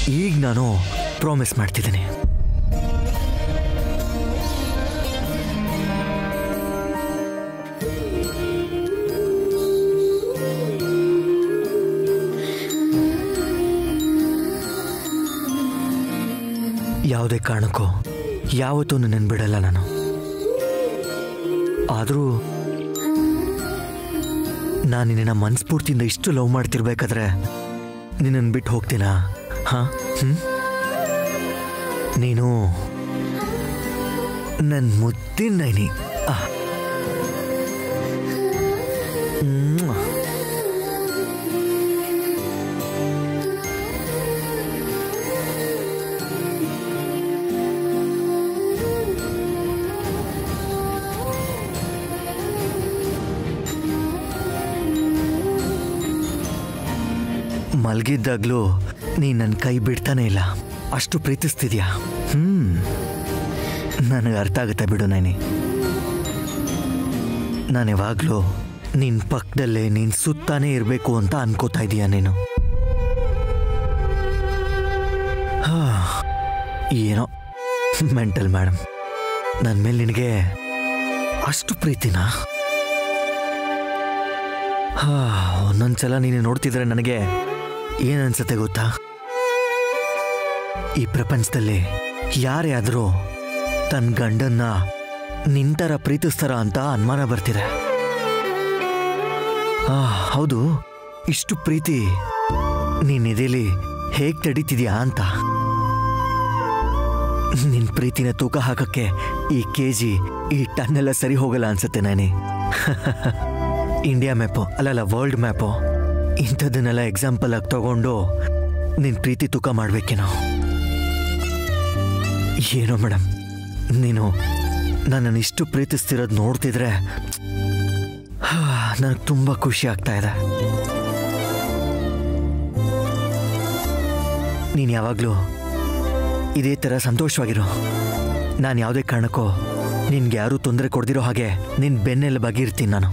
ಈಗ ನಾನು ಪ್ರಾಮಿಸ್ ಮಾಡ್ತಿದ್ದೀನಿ. ಯಾವುದೇ ಕಾರಣಕ್ಕೂ ಯಾವತ್ತೂ ನಿನ್ನನ್ನು ಬಿಡಲ್ಲ ನಾನು. ಆದರೂ ನಾನು ನಿನ್ನ ಮನಸ್ಫೂರ್ತಿಯಿಂದ ಇಷ್ಟು ಲವ್ ಮಾಡ್ತಿರ್ಬೇಕಾದ್ರೆ ನಿನ್ನನ್ನು ಬಿಟ್ಟು ಹೋಗ್ತೀನಾ? ಹಾಂ, ನೀನು ನನ್ನ ಮುದ್ದಿನ ನೈನಿ. ಮಲಗಿದ್ದಾಗ್ಲೂ ನೀನು ನನ್ನ ಕೈ ಬಿಡ್ತಾನೆ ಇಲ್ಲ, ಅಷ್ಟು ಪ್ರೀತಿಸ್ತಿದ್ಯಾ. ನನಗೆ ಅರ್ಥ ಆಗುತ್ತೆ ಬಿಡು ನೈನಿ. ನಾನು ಯಾವಾಗಲೂ ನಿನ್ನ ಪಕ್ಕದಲ್ಲೇ ನೀನು ಸುತ್ತಾನೇ ಇರಬೇಕು ಅಂತ ಅನ್ಕೋತಾ ಇದೀಯ ನೀನು. ಏನೋ ಮೆಂಟಲ್ ಮೇಡಮ್, ನನ್ನ ಮೇಲೆ ನಿನಗೆ ಅಷ್ಟು ಪ್ರೀತಿನಾ? ಒಂದೊಂದ್ಸಲ ನೀನು ನೋಡ್ತಿದ್ರೆ ನನಗೆ ಏನನ್ಸುತ್ತೆ ಗೊತ್ತಾ? ಈ ಪ್ರಪಂಚದಲ್ಲಿ ಯಾರೇ ಆದರೂ ತನ್ನ ಗಂಡನ್ನ ನಿಂತರ ಪ್ರೀತಿಸ್ತಾರ ಅಂತ ಅನುಮಾನ ಬರ್ತಿದೆ. ಹೌದು, ಇಷ್ಟು ಪ್ರೀತಿ ನೀನ್ ಎದೆಲಿ ಹೇಗೆ ತಡೀತಿದ್ಯಾ ಅಂತ. ನಿನ್ನ ಪ್ರೀತಿನ ತೂಕ ಹಾಕಕ್ಕೆ ಈ KG ಈ ಟನ್ ಎಲ್ಲ ಸರಿ ಹೋಗಲ್ಲ ಅನ್ಸುತ್ತೆ ನಾನೇ. ಇಂಡಿಯಾ ಮ್ಯಾಪು ಅಲ್ಲಲ್ಲ, ವರ್ಲ್ಡ್ ಮ್ಯಾಪು ಇಂಥದ್ದನ್ನೆಲ್ಲ ಎಕ್ಸಾಂಪಲ್ ಆಗಿ ತಗೊಂಡು ನಿನ್ನ ಪ್ರೀತಿ ತೂಕ ಮಾಡ್ಬೇಕೇನೋ. ಏನೋ ಮೇಡಮ್, ನೀನು ನನ್ನನ್ನು ಇಷ್ಟು ಪ್ರೀತಿಸ್ತಿರೋದು ನೋಡ್ತಿದ್ರೆ ನನಗೆ ತುಂಬ ಖುಷಿ ಆಗ್ತಾ ಇದೆ. ನೀನು ಯಾವಾಗಲೂ ಇದೇ ಥರ ಸಂತೋಷವಾಗಿರೋ. ನಾನು ಯಾವುದೇ ಕಾರಣಕ್ಕೂ ನಿನ್ಗೆ ಯಾರೂ ತೊಂದರೆ ಕೊಡ್ದಿರೋ ಹಾಗೆ ನಿನ್ನ ಬೆನ್ನೆಲ್ಲ ಬಗೆಯಿರ್ತೀನಿ ನಾನು.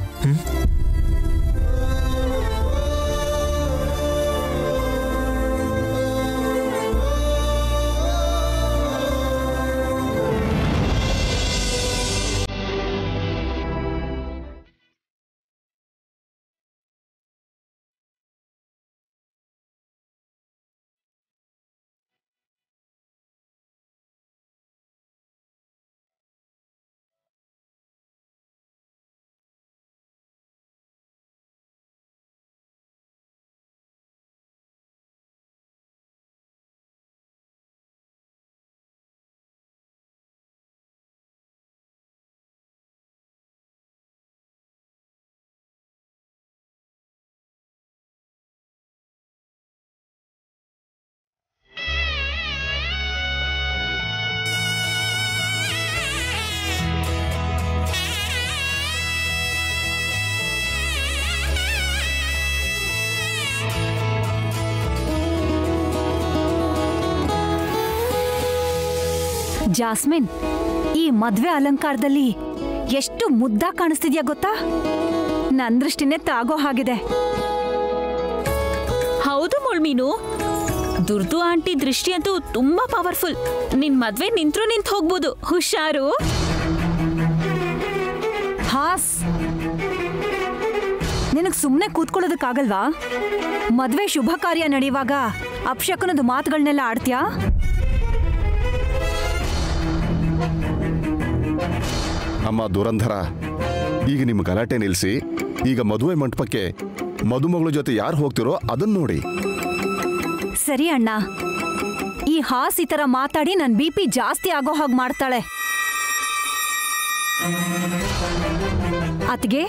ಜಾಸ್ಮಿನ್, ಈ ಮದ್ವೆ ಅಲಂಕಾರದಲ್ಲಿ ಎಷ್ಟು ಮುದ್ದ ಕಾಣಿಸ್ತಿದ್ಯಾ ಗೊತ್ತಾ? ನನ್ ದೃಷ್ಟಿನೇ ತಾಗೋ ಹಾಗಿದೆ. ಹೌದು ಮುಳ್ಮೀನು, ದುರ್ದು ಆಂಟಿ ದೃಷ್ಟಿ ಅಂತೂ ತುಂಬಾ ಪವರ್ಫುಲ್. ನಿನ್ ಮದ್ವೆ ನಿಂತ್ರು ನಿಂತು ಹೋಗ್ಬೋದು, ಹುಷಾರು. ಹಾಸ್, ನಿನಗ್ ಸುಮ್ನೆ ಕೂತ್ಕೊಳ್ಳೋದಕ್ಕಾಗಲ್ವಾ? ಮದ್ವೆ ಶುಭ ಕಾರ್ಯ ನಡೆಯುವಾಗ ಅಪಶಕುನದ ಮಾತುಗಳನ್ನೆಲ್ಲ ಆಡ್ತೀಯಾ? ಅಮ್ಮ ದುರಂಧರ, ಈಗ ನಿಮ್ಮ ಗಲಾಟೆ ನಿಲ್ಲಿಸಿ ಈಗ ಮದುವೆ ಮಂಟಪಕ್ಕೆ ಮದುಮಗಳ ಜೊತೆ ಯಾರು ಹೋಗ್ತಿರೋ ಅದನ್ನ ನೋಡಿ. ಸರಿ ಅಣ್ಣ, ಈ ಹಾಸ್ ಈ ತರ ಮಾತಾಡಿ ನನ್ BP ಜಾಸ್ತಿ ಆಗೋ ಹಾಗೆ ಮಾಡ್ತಾಳೆ. ಅತ್ಗೆ,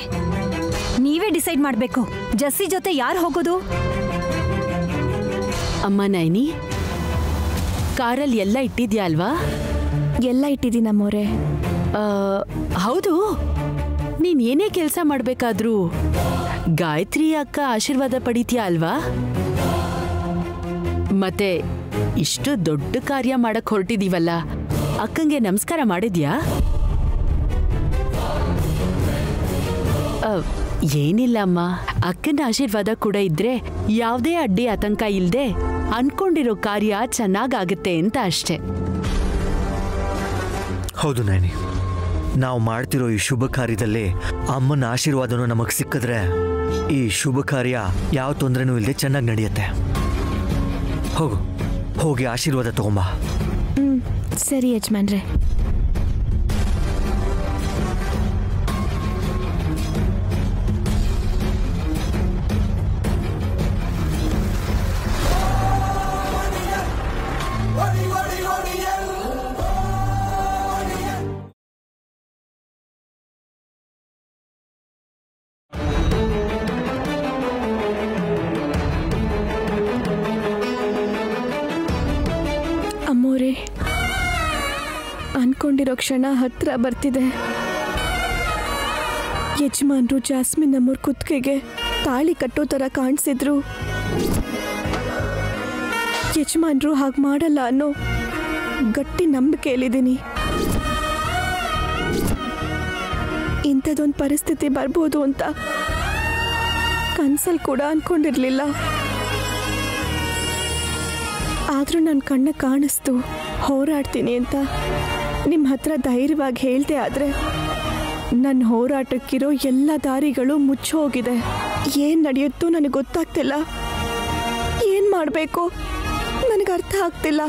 ನೀವೇ ಡಿಸೈಡ್ ಮಾಡ್ಬೇಕು, ಜಸ್ಸಿ ಜೊತೆ ಯಾರು ಹೋಗೋದು? ಅಮ್ಮ ನೈನಿ, ಕಾರಲ್ಲಿ ಎಲ್ಲ ಇಟ್ಟಿದ್ಯಾ ಅಲ್ವಾ? ಎಲ್ಲ ಇಟ್ಟಿದ್ದೀನಮ್ಮೋರೆ. ಹೌದು, ನೀನ್ ಏನೇ ಕೆಲಸ ಮಾಡ್ಬೇಕಾದ್ರೂ ಗಾಯತ್ರಿ ಅಕ್ಕ ಆಶೀರ್ವಾದ ಪಡಿತೀಯ ಅಲ್ವಾ? ಮತ್ತೆ ಇಷ್ಟು ದೊಡ್ಡ ಕಾರ್ಯ ಮಾಡಕ್ ಹೊರಟಿದೀವಲ್ಲ, ಅಕ್ಕಂಗೆ ನಮಸ್ಕಾರ ಮಾಡಿದ್ಯಾ? ಏನಿಲ್ಲ ಅಮ್ಮ, ಅಕ್ಕನ ಆಶೀರ್ವಾದ ಕೂಡ ಇದ್ರೆ ಯಾವುದೇ ಅಡ್ಡಿ ಆತಂಕ ಇಲ್ದೆ ಅನ್ಕೊಂಡಿರೋ ಕಾರ್ಯ ಚೆನ್ನಾಗಾಗುತ್ತೆ ಅಂತ ಅಷ್ಟೇ. ಹೌದು ನೈನಿ, ನಾವು ಮಾಡ್ತಿರೋ ಈ ಶುಭ ಕಾರ್ಯದಲ್ಲಿ ಅಮ್ಮನ ಆಶೀರ್ವಾದನೂ ನಮಗೆ ಸಿಕ್ಕಿದ್ರೆ ಈ ಶುಭ ಕಾರ್ಯ ಯಾವ ತೊಂದರೆನೂ ಇಲ್ಲದೆ ಚೆನ್ನಾಗಿ ನಡೆಯುತ್ತೆ. ಹೋಗು, ಹೋಗಿ ಆಶೀರ್ವಾದ ತಗೊಂಬ. ಸರಿ ಯಜಮಾನ್ರೆ. ಅಮ್ಮೋರೆ, ಅನ್ಕೊಂಡಿರೋ ಕ್ಷಣ ಹತ್ರ ಬರ್ತಿದೆ. ಯಜಮಾನ್ರು ಜಾಸ್ಮಿನ್ ಅಮ್ಮೋರ್ ಕುತ್ತಿಗೆಗೆ ತಾಳಿ ಕಟ್ಟೋ ಥರ ಕಾಣಿಸಿದ್ರು. ಯಜಮಾನ್ರು ಹಾಗೆ ಮಾಡಲ್ಲ ಅನ್ನೋ ಗಟ್ಟಿ ನಂಬಿಕೆಯಲ್ಲಿದ್ದೀನಿ. ಇಂಥದ್ದೊಂದು ಪರಿಸ್ಥಿತಿ ಬರ್ಬೋದು ಅಂತ ಕನ್ಸಲ್ಲಿ ಕೂಡ ಅನ್ಕೊಂಡಿರ್ಲಿಲ್ಲ. ಆದರೂ ನನ್ನ ಕಣ್ಣ ಕಾಣಿಸ್ತು ಹೋರಾಡ್ತೀನಿ ಅಂತ. ನಿಮ್ಮ ಹತ್ರ ಧೈರ್ಯವಾಗಿ ಹೇಳ್ದೆ ಆದರೆ ನನ್ನ ಹೋರಾಟಕ್ಕಿರೋ ಎಲ್ಲ ದಾರಿಗಳು ಮುಚ್ಚೋಗಿದೆ. ಏನು ನಡೆಯುತ್ತೋ ನನಗೆ ಗೊತ್ತಾಗ್ತಿಲ್ಲ. ಏನು ಮಾಡಬೇಕು ನನಗೆ ಅರ್ಥ ಆಗ್ತಿಲ್ಲ.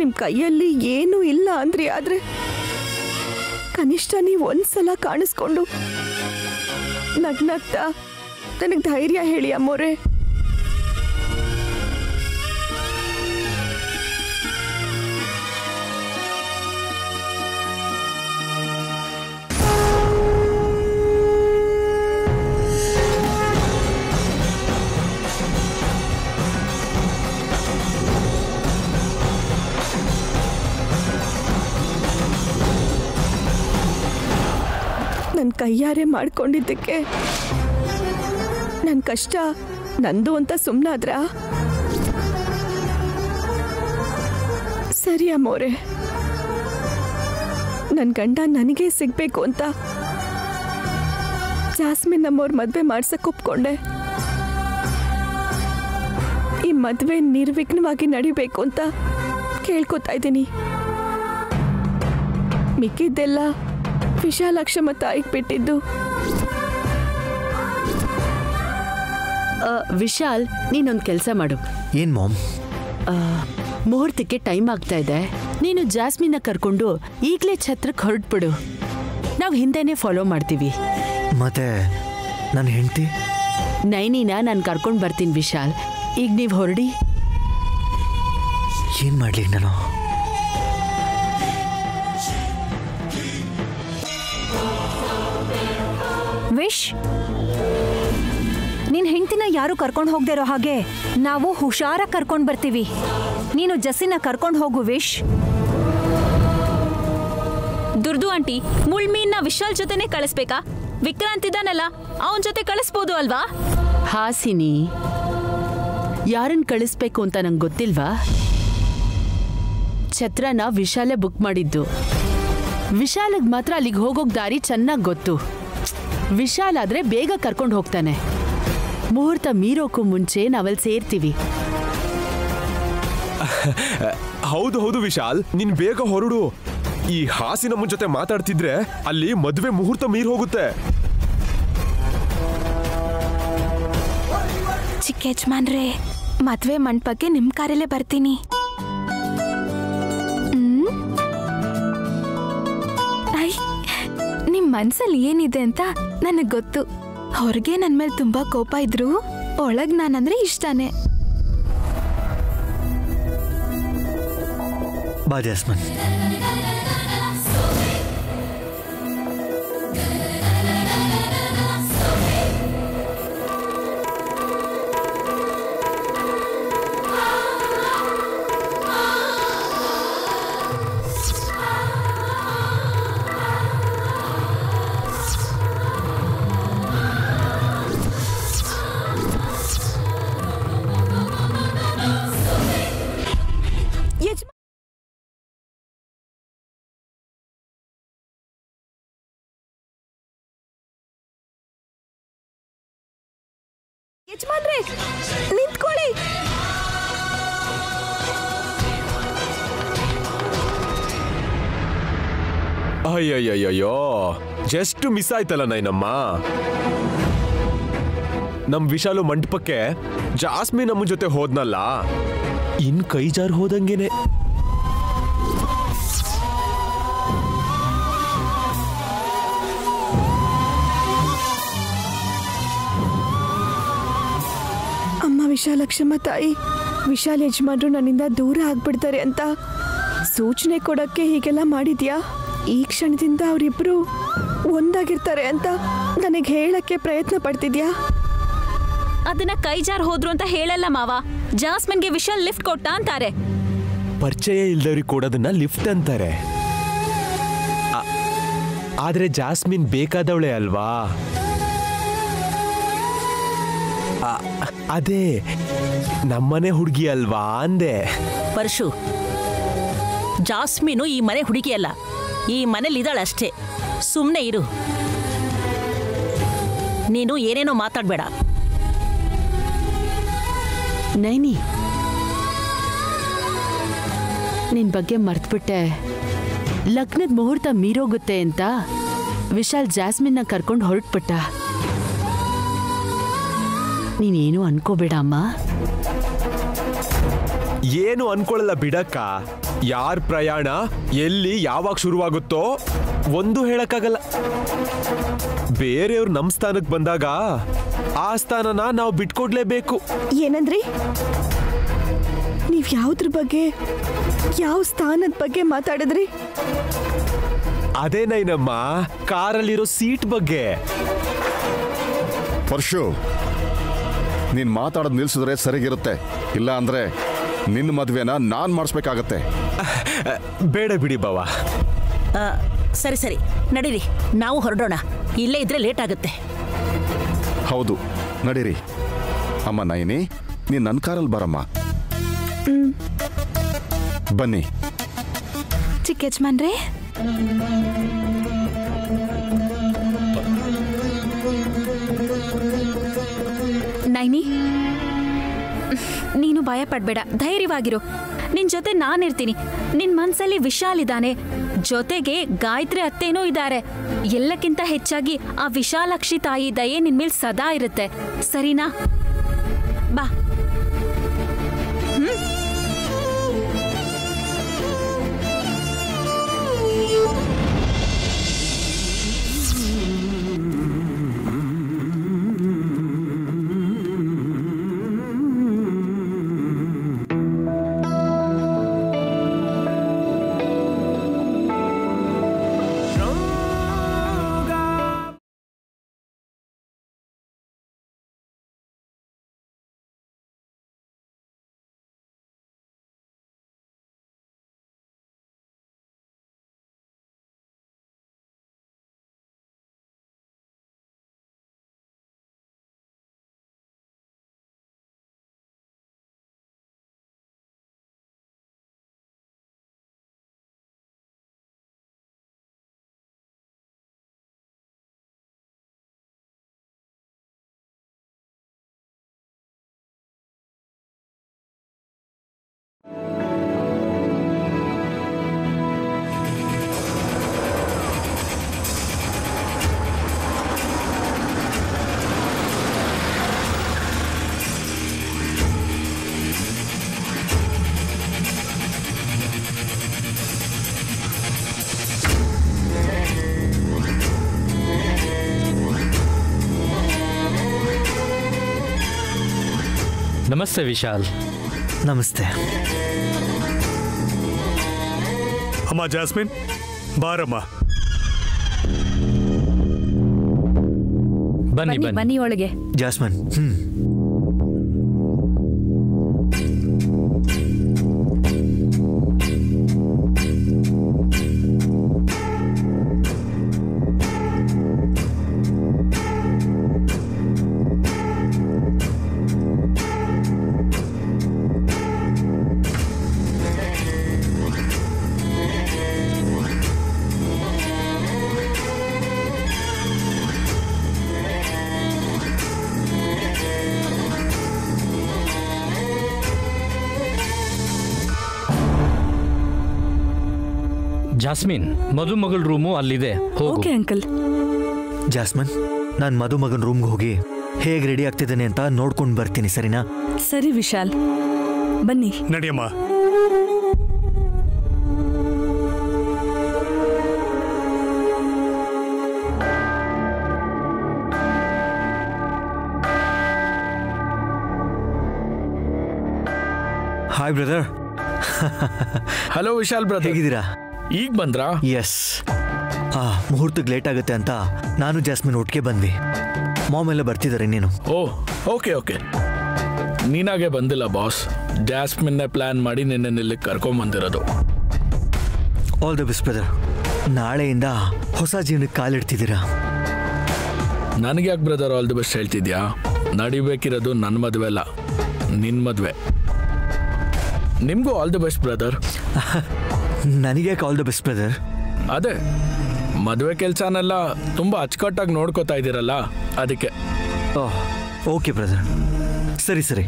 ನಿಮ್ಮ ಕೈಯಲ್ಲಿ ಏನೂ ಇಲ್ಲ ಅಂದ್ರಿ, ಆದರೆ ಕನಿಷ್ಠ ನೀವು ಒಂದ್ಸಲ ಕಾಣಿಸ್ಕೊಂಡು ನಗ್ನಗ್ತಾ ನನಗೆ ಧೈರ್ಯ ಹೇಳಿ ಅಮ್ಮೋರೆ. ನನ್ನ ಕೈಯಾರೆ ಮಾಡ್ಕೊಂಡಿದ್ದಕ್ಕೆ ನನ್ನ ಕಷ್ಟ ನಂದು ಅಂತ ಸುಮ್ಮನಾದ್ರ? ಸರಿ ಅಮ್ಮೋರೆ, ನನ್ನ ಗಂಡ ನನಗೆ ಸಿಗ್ಬೇಕು ಅಂತ ಜಾಸ್ಮಿನ್ ಅಮ್ಮೋರ್ ಮದುವೆ ಮಾಡ್ಸಕ್ಕೆ ಒಪ್ಕೊಂಡೆ. ಈ ಮದುವೆ ನಿರ್ವಿಘ್ನವಾಗಿ ನಡಿಬೇಕು ಅಂತ ಕೇಳ್ಕೊತಾ ಇದ್ದೀನಿ. ಮಿಕ್ಕಿದ್ದೆಲ್ಲ ವಿಶಾಲಾಕ್ಷಮ್ಮ ತಾಯಿಗೆ ಬಿಟ್ಟಿದ್ದು. ವಿಶಾಲ್, ನೀನೊಂದು ಕೆಲಸ ಮಾಡು. ಏನ್ ಮಾಮ್? ಮುಹೂರ್ತಕ್ಕೆ ಟೈಮ್ ಆಗ್ತಾ ಇದೆ. ನೀನು ಜಾಸ್ಮಿನ್ನ ಕರ್ಕೊಂಡು ಈಗಲೇ ಛತ್ರಕ್ಕೆ ಹೊರಟ್ಬಿಡು. ನಾವು ಹಿಂದೆನೇ ಫಾಲೋ ಮಾಡ್ತೀವಿ. ಮತ್ತೆ ನನ್ನ ಹೆಂಡತಿ ನೈನಿನ ನಾನು ಕರ್ಕೊಂಡು ಬರ್ತೀನಿ. ವಿಶಾಲ್, ಈಗ ನೀವು ಹೊರಡಿ. ಏನ್ ಮಾಡ್ಲಿ ನಾನು? ವಿಶ್, ನಿನ್ ಹೆಂಡತಿನ ಯಾರು ಕರ್ಕೊಂಡು ಹೋಗದೆ ಇರೋ ಹಾಗೆ ನಾವು ಹುಷಾರಾಗಿ ಕರ್ಕೊಂಡು ಬರ್ತೀವಿ. ನೀನು ಜಸ್ಸಿನ ಕರ್ಕೊಂಡು ಹೋಗು ವಿಶ್. ದುರ್ದು ಆಂಟಿ, ಮುಳ್ಮೀನ್ನ ವಿಶಾಲ್ ಜೊತೆನೆ ಕಳಿಸ್ಬೇಕಾ? ವಿಕ್ರಾಂತ್ ಇದ್ದಾನಲ್ಲ, ಅವನ ಜೊತೆ ಕಳಿಸ್ಬೋದು ಅಲ್ವಾ? ಹಾಸಿನಿ, ಯಾರನ್ನ ಕಳಿಸ್ಬೇಕು ಅಂತ ನಂಗೆ ಗೊತ್ತಿಲ್ವಾ? ಛತ್ರನ ವಿಶಾಲೇ ಬುಕ್ ಮಾಡಿದ್ದು. ವಿಶಾಲಿಗೆ ಮಾತ್ರ ಅಲ್ಲಿಗೆ ಹೋಗೋಕ್ ದಾರಿ ಚೆನ್ನಾಗಿ ಗೊತ್ತು. ವಿಶಾಲ್ ಆದ್ರೆ ಬೇಗ ಕರ್ಕೊಂಡು ಹೋಗ್ತಾನೆ. ಮುಹೂರ್ತ ಮೀರೋಕ್ಕೂ ಮುಂಚೆ ನಾವಲ್ಲಿ ಸೇರ್ತೀವಿ. ಹೌದು ಹೌದು ವಿಶಾಲ್, ನೀನ್ ಬೇಗ ಹೊರಡು. ಈ ಹಾಸಿನಮ್ಮನ ಜೊತೆ ಮಾತಾಡ್ತಿದ್ರೆ ಅಲ್ಲಿ ಮದುವೆ ಮುಹೂರ್ತ ಮೀರ್ ಹೋಗುತ್ತೆ. ಚಿಕ್ಕ ಯಜಮಾನ್ರೆ, ಮದುವೆ ಮಂಟಪಕ್ಕೆ ನಿಮ್ಮ ಕಾರಲ್ಲೇ ಬರ್ತೀನಿ. ನಿಮ್ಮ ಮನ್ಸಲ್ಲಿ ಏನಿದೆ ಅಂತ ನನಗೆ ಗೊತ್ತು. ಹೊರಗೆ ನನ್ನ ಮೇಲೆ ತುಂಬಾ ಕೋಪ ಇದ್ರು, ಒಳಗ್ ನಾನಂದ್ರೆ ಇಷ್ಟನೇ. ಬಾ ಜಾಸ್ಮಿನ್. ಯಜಮಾನ್ರೆ ನಿಂತ್ಕೊಳ್ಳಿ. ಅಯ್ಯಯ್ಯಯ್ಯೋ, ಜಸ್ಟ್ ಮಿಸ್ ಆಯ್ತಲ್ಲ ನೈನಮ್ಮ. ನಮ್ ವಿಶಾಲು ಮಂಟಪಕ್ಕೆ ಜಾಸ್ಮಿನ್ ನಮ್ಮ ಜೊತೆ ಹೋದ್ನಲ್ಲ, ಇನ್ ಕೈ ಜಾರ್ ಹೋದಂಗೆನೆ. ಅಮ್ಮ ವಿಶಾಲಕ್ಷಮ್ಮ ತಾಯಿ, ವಿಶಾಲ್ ಯಜಮಾನ್ರು ನನ್ನಿಂದ ದೂರ ಆಗ್ಬಿಡ್ತಾರೆ ಅಂತ ಸೂಚನೆ ಕೊಡಕ್ಕೆ ಹೀಗೆಲ್ಲ ಮಾಡಿದ್ಯಾ? ಈ ಕ್ಷಣದಿಂದ ಅವರಿಬ್ರು ಒಂದಾಗಿರ್ತಾರೆ ಅಂತ ನನಗೆ ಹೇಳಕ್ಕೆ ಪ್ರಯತ್ನ ಪಡ್ತಿದ್ಯಾ? ಅದನ್ನ ಕೈ ಜಾರ್ ಹೋದ್ರು ಅಂತ ಹೇಳಲ್ಲ ಮಾವ. ಜಾಸ್ಮಿನ್ಗೆ ವಿಶಾಲ್ ಲಿಫ್ಟ್ ಕೊಟ್ಟ ಅಂತಾರೆ. ಪರಿಚಯ ಇಲ್ದವ್ರಿಗೆ ಕೊಡೋದನ್ನ ಲಿಫ್ಟ್ ಅಂತಾರೆ. ಆದ್ರೆ ಜಾಸ್ಮಿನ್ ಬೇಕಾದವಳೆ ಅಲ್ವಾ? ಅದೇ ನಮ್ಮನೆ ಹುಡುಗಿ ಅಲ್ವಾ ಅಂದೆ. ಪರಶು, ಜಾಸ್ಮಿನು ಈ ಮನೆ ಹುಡುಗಿ ಅಲ್ಲ, ಈ ಮನೇಲಿ ಇದ್ದಾಳಷ್ಟೇ. ಸುಮ್ಮನೆ ಇರು. ನೀನು ಏನೇನೋ ಮಾತಾಡಬೇಡ. ನೈನಿ, ನಿನ್ ಬಗ್ಗೆ ಮರ್ತ್ಬಿಟ್ಟೆ. ಲಗ್ನದ ಮುಹೂರ್ತ ಮೀರೋಗುತ್ತೆ ಅಂತ ವಿಶಾಲ್ ಜಾಸ್ಮಿನ್ನ ಕರ್ಕೊಂಡು ಹೊರಟ್ಬಿಟ್ಟ. ನೀನೇನು ಅನ್ಕೋಬೇಡ ಅಮ್ಮ. ಏನು ಅನ್ಕೊಳ್ಳಲ್ಲ ಬಿಡಕ್ಕ. ಯಾರ್ ಪ್ರಯಾಣ ಎಲ್ಲಿ ಯಾವಾಗ ಶುರುವಾಗುತ್ತೋ ಒಂದು ಹೇಳಕ್ಕಾಗಲ್ಲ. ಬೇರೆಯವ್ರು ನಮ್ ಸ್ಥಾನಕ್ಕೆ ಬಂದಾಗ ಆ ಸ್ಥಾನನ ನಾವು ಬಿಟ್ಕೊಡ್ಲೇಬೇಕು. ಏನಂದ್ರಿ? ನೀವ್ ಯಾವ್ದ್ರ ಬಗ್ಗೆ, ಯಾವ ಸ್ಥಾನದ ಬಗ್ಗೆ ಮಾತಾಡಿದ್ರಿ? ಅದೇನೈನಮ್ಮ, ಕಾರಲ್ಲಿರೋ ಸೀಟ್ ಬಗ್ಗೆ. ಪರಶು, ನೀನ್ ಮಾತಾಡೋದು ನಿಲ್ಸಿದ್ರೆ ಸರಿಗಿರುತ್ತೆ. ಇಲ್ಲ ಅಂದ್ರೆ ನಿನ್ನ ಮದ್ವೆನ ನಾನ್ ಮಾಡಿಸ್ಬೇಕಾಗತ್ತೆ. ಬೇಡ ಬಿಡಿ ಬಾವ. ಸರಿ ಸರಿ, ನಡೀರಿ, ನಾವು ಹೊರಡೋಣ. ಇಲ್ಲೇ ಇದ್ರೆ ಲೇಟ್ ಆಗುತ್ತೆ. ಹೌದು, ನಡೀರಿ. ಅಮ್ಮ ನೈನಿ, ನೀನ್ ನನ್ನ ಕಾರಲ್ಲಿ ಬರಮ್ಮ. ಬನ್ನಿ. ಚಿಕ್ಕ ಯಜಮಾನ್ರೆ, ನೈನಿ, ನೀನು ಭಯ ಪಡ್ಬೇಡ, ಧೈರ್ಯವಾಗಿರು. ನಿನ್ ಜೊತೆ ನಾನಿರ್ತೀನಿ. ನಿನ್ ಮನ್ಸಲ್ಲಿ ವಿಶಾಲ್ ಇದ್ದಾನೆ, ಜೊತೆಗೆ ಗಾಯತ್ರಿ ಅತ್ತೇನೂ ಇದ್ದಾರೆ. ಎಲ್ಲಕ್ಕಿಂತ ಹೆಚ್ಚಾಗಿ ಆ ವಿಶಾಲಾಕ್ಷಿ ತಾಯಿ ದಯೆ ನಿನ್ ಮೇಲೆ ಸದಾ ಇರುತ್ತೆ. ಸರಿನಾ? ಬಾ. ನಮಸ್ತೆ ವಿಶಾಲ್. ನಮಸ್ತೆ. ಅಮ್ಮ ಜಾಸ್ಮಿನ್, ಬಾರಮ್ಮ. ಬನ್ನಿ ಬನ್ನಿ ಬನ್ನಿ ಒಳಗೆ. ಜಾಸ್ಮಿನ್, ಜಾಸ್ಮಿನ್, ಮದುಮಗಳ ರೂಮು ಅಲ್ಲಿದೆ, ಹೋಗು. Okay uncle. ಜಾಸ್ಮಿನ್, ನಾನು ಮದುಮಗನ ರೂಮ್ಗೆ ಹೋಗಿ ಹೇಗೆ ರೆಡಿ ಆಗ್ತಿದ್ದಾನೆ ಅಂತ ನೋಡ್ಕೊಂಡು ಬರ್ತೀನಿ, ಸರಿನಾ? ಸರಿ ವಿಶಾಲ್, ಬನ್ನಿ. ನಡಿಯಮ್ಮ. Hi brother. Hello Vishal brother, ಹೇಗಿದ್ದೀರಾ? ಈಗ ಬಂದ್ರಾ? ಎಸ್. ಮುಹೂರ್ತಕ್ಕೆ ಲೇಟ್ ಆಗುತ್ತೆ ಅಂತ ನಾನು ಜಾಸ್ಮಿನ್ ಒಟ್ಟಿಗೆ ಬಂದ್ವಿ. ಮಾಮ್ ಎಲ್ಲ ಬರ್ತಿದ್ದಾರೆ. ನೀನು? Okay okay. ನೀನಾಗೆ ಬಂದಿಲ್ಲ ಬಾಸ್, ಜಾಸ್ಮಿನ್ನೇ ಪ್ಲಾನ್ ಮಾಡಿ ನಿನ್ನೆ ಇಲ್ಲಿ ಕರ್ಕೊಂಬಂದಿರೋದು. All the best brother. ನಾಳೆಯಿಂದ ಹೊಸ ಜೀವನಕ್ಕೆ ಕಾಲಿಡ್ತಿದ್ದೀರಾ. ನನಗೆ ಯಾಕೆ ಬ್ರದರ್ ಆಲ್ ದಿ ಬೆಸ್ಟ್ ಹೇಳ್ತಿದ್ಯಾ? ನಡಿಬೇಕಿರೋದು ನನ್ನ ಮದುವೆ ಅಲ್ಲ, ನಿನ್ನ ಮದುವೆ. ನಿಮಗೂ ಆಲ್ ದಿ ಬೆಸ್ಟ್ ಬ್ರದರ್. ನನಗೆ ಯಾಕೆ ಆಲ್ ದ ಬೆಸ್ಟ್ ಬ್ರದರ್? ಅದೇ ಮದುವೆ ಕೆಲಸನೆಲ್ಲ ತುಂಬ ಅಚ್ಚುಕಟ್ಟಾಗಿ ನೋಡ್ಕೋತಾ ಇದ್ದೀರಲ್ಲ, ಅದಕ್ಕೆ. Okay brother. ಸರಿ ಸರಿ,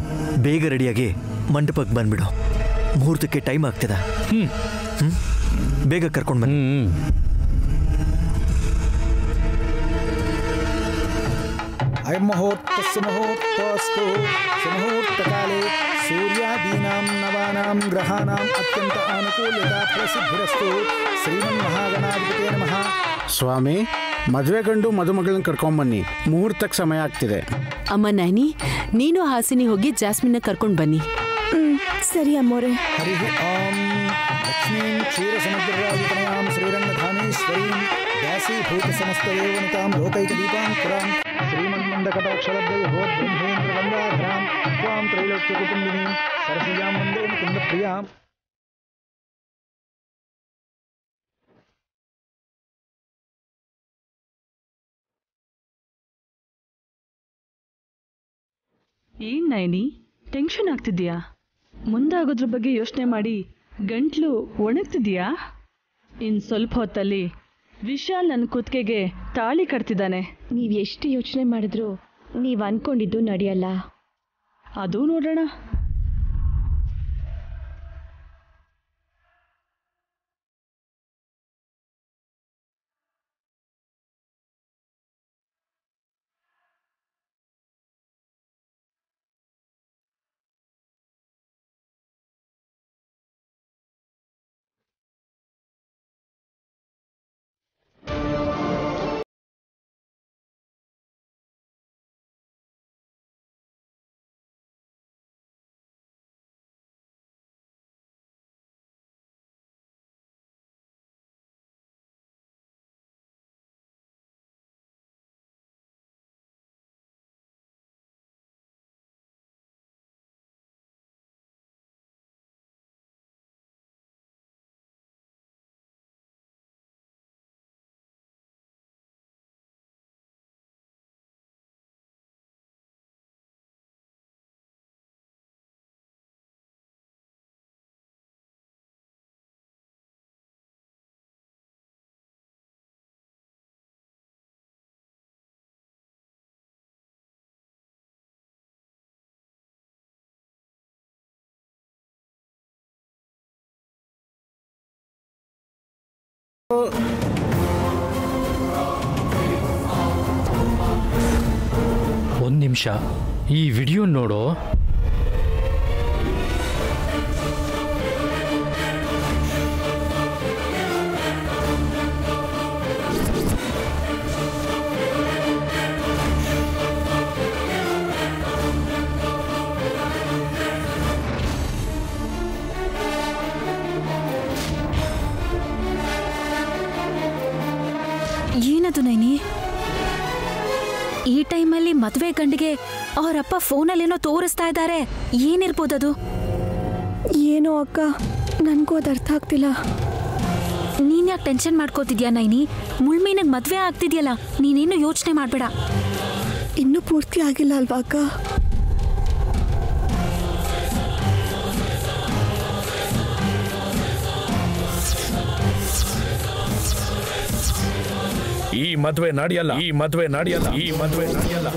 ಬೇಗ ರೆಡಿಯಾಗಿ ಮಂಟಪಕ್ಕೆ ಬಂದ್ಬಿಡು. ಮುಹೂರ್ತಕ್ಕೆ ಟೈಮ್ ಆಗ್ತದೆ. ಬೇಗ ಕರ್ಕೊಂಡು ಬನ್ನಿ. ಮುಹೂರ್ತಸ್ಸು ಮುಹೂರ್ತೋಸ್ತು ಸುಮುಹೂರ್ತಕಾಲೇ ಸೂರ್ಯಾದೀನಾಂ ನವಾನಾಂ ಗ್ರಹಾನಾಂ ಅತ್ಯಂತ ಅನುಕೂಲ್ಯತಾ ಫಲಸಿದ್ಧಿರಸ್ತು. ಶ್ರೀಮನ್ಮಹಾಗಣಾಧಿಪತೇ ನಮಃ. ಸ್ವಾಮಿ, ಮದುವೆ ಗಂಡು ಮದುಮಗಳನ್ನ ಕರ್ಕೊಂಡ್ಬನ್ನಿ, ಮುಹೂರ್ತಕ್ಕೆ ಸಮಯ ಆಗ್ತಿದೆ. ಅಮ್ಮ ನೈನಿ, ನೀನು ಹಾಸಿನಿ ಹೋಗಿ ಜಾಸ್ಮಿನ್ನ ಕರ್ಕೊಂಡು ಬನ್ನಿ. ಸರಿ ಅಮ್ಮೋರೆ. ಹರಿ ಓಂ. ಲಕ್ಷ್ಮೀಂ ಕ್ಷೀರಸಮುದ್ರರಾಜಿತನಯಾಂ ಶ್ರೀರಂಗಧಾಮೇಶ್ವರೀಂ ದಾಸೀಭೂತ ಸಮಸ್ತದೇವನಿತಾಂ ಲೋಕೈಕದೀಪಾಂ ಪುರಾಂ ಶ್ರೀಮನ್ಮಂದಕಟಾಕ್ಷರದ್ವೈಭೋತ್ ಬ್ರಹ್ಮೇಂದ್ರ ವಂದಾಧರಾಂ ತ್ವಾಂ ತ್ರೈಲೋಕ್ಯಕುಟುಂಬಿನೀಂ ಸರಸಿಜಾಂ ವಂದೇ ಮುಕುಂದಪ್ರಿಯಾಂ. ಏನ್ ನೈನಿ, ಟೆನ್ಷನ್ ಆಗ್ತಿದ್ಯಾ? ಮುಂದಾಗೋದ್ರ ಬಗ್ಗೆ ಯೋಚನೆ ಮಾಡಿ ಗಂಟ್ಲು ಒಣಗ್ತಿದ್ಯಾ? ಇನ್ ಸ್ವಲ್ಪ ಹೊತ್ತಲ್ಲಿ ವಿಶಾಲ್ ನನ್ನ ಕುತ್ತಿಗೆಗೆ ತಾಳಿ ಕಟ್ತಿದ್ದಾನೆ. ನೀವು ಎಷ್ಟು ಯೋಚನೆ ಮಾಡಿದ್ರು ನೀವು ಅನ್ಕೊಂಡಿದ್ದು ನಡೆಯಲ್ಲ. ಅದು ನೋಡೋಣ. ಒಂದು ನಿಮಿಷ, ಈ ವಿಡಿಯೋ ನೋಡೋ. ಏನದು ನೈನಿ? ಈ ಟೈಮಲ್ಲಿ ಮದುವೆ ಗಂಡಿಗೆ ಅವರಪ್ಪ ಫೋನಲ್ಲೇನೋ ತೋರಿಸ್ತಾ ಇದ್ದಾರೆ. ಏನಿರ್ಬೋದದು? ಏನೋ ಅಕ್ಕ, ನನಗೂ ಅದು ಅರ್ಥ ಆಗ್ತಿಲ್ಲ. ನೀನ್ ಯಾಕೆ ಟೆನ್ಷನ್ ಮಾಡ್ಕೋತಿದ್ಯಾ ನೈನಿ? ಮುಳ್ಮೀನಿಗೆ ಮದುವೆ ಆಗ್ತಿದ್ಯಲ್ಲ, ನೀನೇನು ಯೋಚನೆ ಮಾಡಬೇಡ. ಇನ್ನೂ ಪೂರ್ತಿ ಆಗಿಲ್ಲ ಅಲ್ವಾ ಅಕ್ಕ? ಈ ಮದುವೆ ನಡೆಯಲ್ಲ, ಈ ಮದುವೆ ನಡೆಯಲ್ಲ, ಈ ಮದುವೆ ನಡೆಯಲ್ಲ.